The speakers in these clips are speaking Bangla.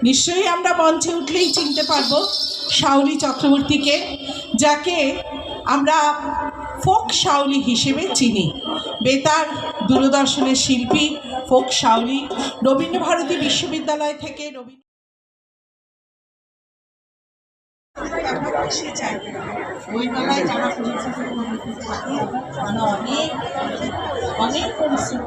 নিশ্চয়ই আমরা মঞ্চে উঠলেই চিনতে পারবো শাওলি চক্রবর্তীকে, যাকে আমরা ফোক শাওলি হিসেবে চিনি। বেতার দূরদর্শনের শিল্পী, ফোক শাওলি, রবীন্দ্রভারতী বিশ্ববিদ্যালয় থেকে বইমেলায় যারা অনেক পরিশ্রম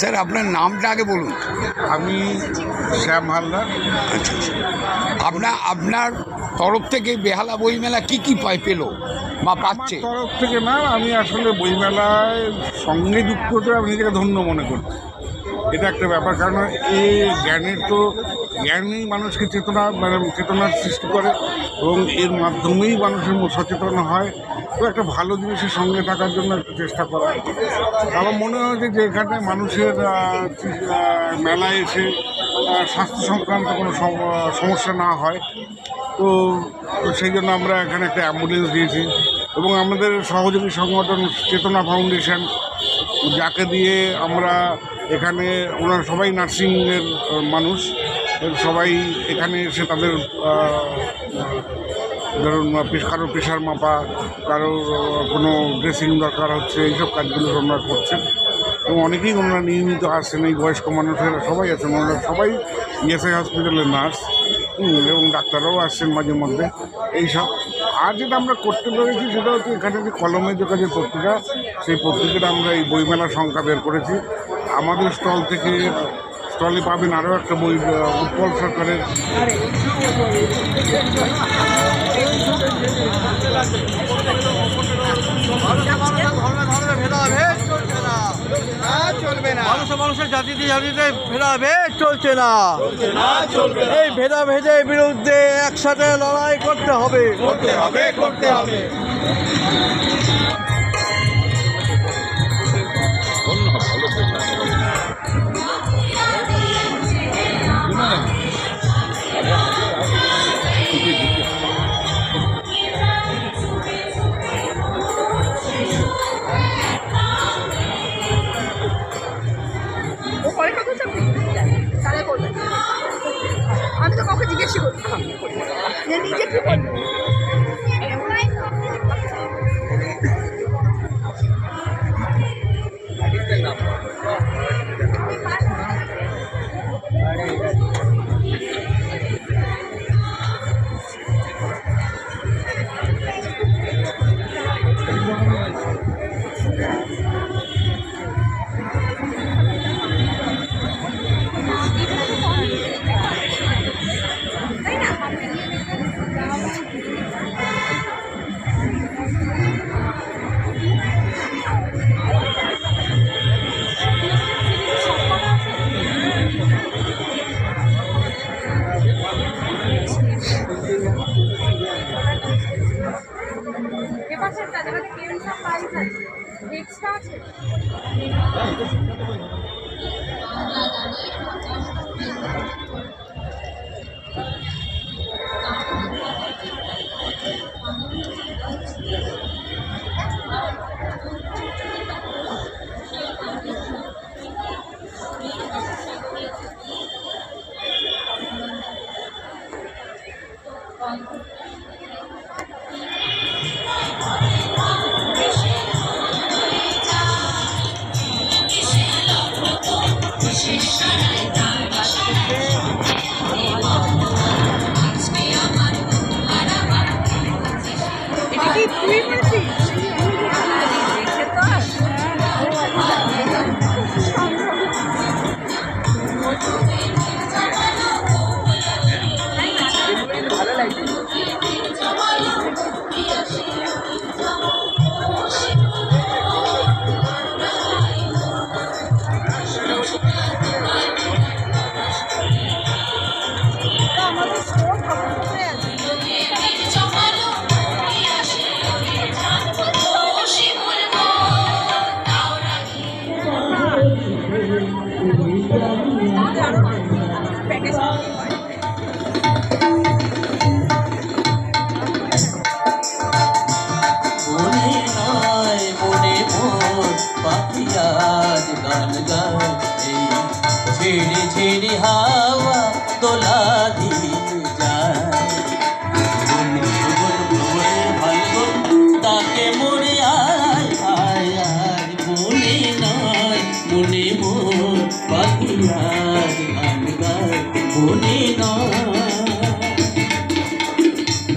স্যার আপনার নামটা আগে বলুন। আমি শ্যাম হালদার। আচ্ছা আচ্ছা, আপনার তরফ থেকে বেহালা বইমেলা কি কি পেল বা পাচ্ছে? তরফ থেকে না, আমি আসলে বইমেলায় সঙ্গে যুক্ত হতে আমি নিজেকে ধন্য মনে করছি। এটা একটা ব্যাপার, কারণ এই জ্ঞানই মানুষকে চেতনার সৃষ্টি করে এবং এর মাধ্যমেই মানুষের সচেতন হয়। তো একটা ভালো জিনিসের সঙ্গে থাকার জন্য একটু চেষ্টা করা। আমার মনে হয়েছে যে এখানে মানুষের মেলায় এসে স্বাস্থ্য সংক্রান্ত কোনো সমস্যা না হয়, তো সেই জন্য আমরা এখানে একটা অ্যাম্বুলেন্স দিয়েছি এবং আমাদের সহযোগী সংগঠন চেতনা ফাউন্ডেশন, যাকে দিয়ে আমরা এখানে, ওনারা সবাই নার্সিংয়ের মানুষ, সবাই এখানে এসে তাদের ধরুন কারোর প্রেশার মাপা, কারোর কোনো ড্রেসিং দরকার হচ্ছে, এইসব কাজগুলো ওনারা করছেন এবং অনেকেই ওনারা নিয়মিত আসছেন। এই বয়স্ক মানুষেরা সবাই আছেন, ওনারা সবাই ইএসআই হসপিটালের নার্স এবং ডাক্তাররাও আসছেন মাঝে মধ্যে এইসব। আর যেটা আমরা করতে পেরেছি সেটা হচ্ছে এখানে যে কলমের যে কাজের পত্রিকা, সেই পত্রিকাটা আমরা এই বইমেলার সংখ্যা বের করেছি। আমাদের স্টলে পাবেন আরও একটা বই, উৎপল সরকারের মানুষের জাতিতে ভেদাভেদ চলছে না, এই ভেদাভেদের বিরুদ্ধে একসাথে লড়াই করতে হবে। আমি তো কাউকে জিজ্ঞেস করতাম যে নিজে কি বলবো। ভালো লাগছে।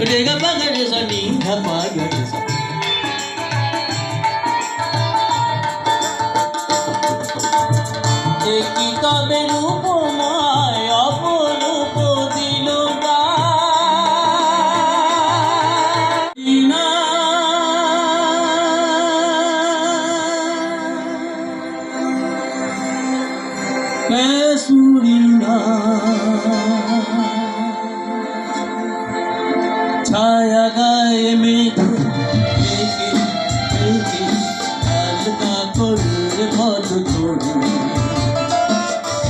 रे ग प ग रे सा नी ध प ग रे सा একই তবে রূপময় অপরূপ দিল না সুরিনা ছায়া গায়ে মেঘে মেঘে মেঘে হালকা করে ভদ করে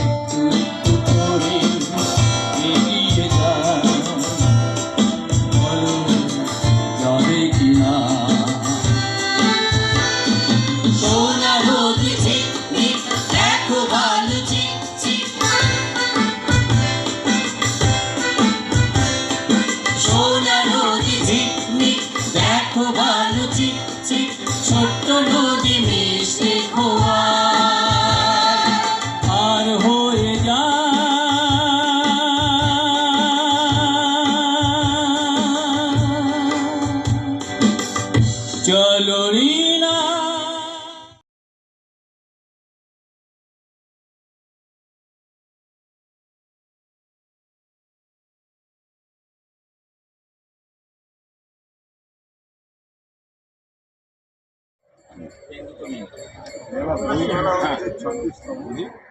একটু একটু করে এগিয়ে যায় বলো যাবে কিনা সোনা রোদি ঝিকমিক দেখো ভালো ঝিকঝিক সোনা নদী ঝিকমিক দেখো ভালো ঝিকঝিক ছোট্ট নদী মিশে খোয়া আর হয়ে যায় চলো রিনা বইমেলা 36 টা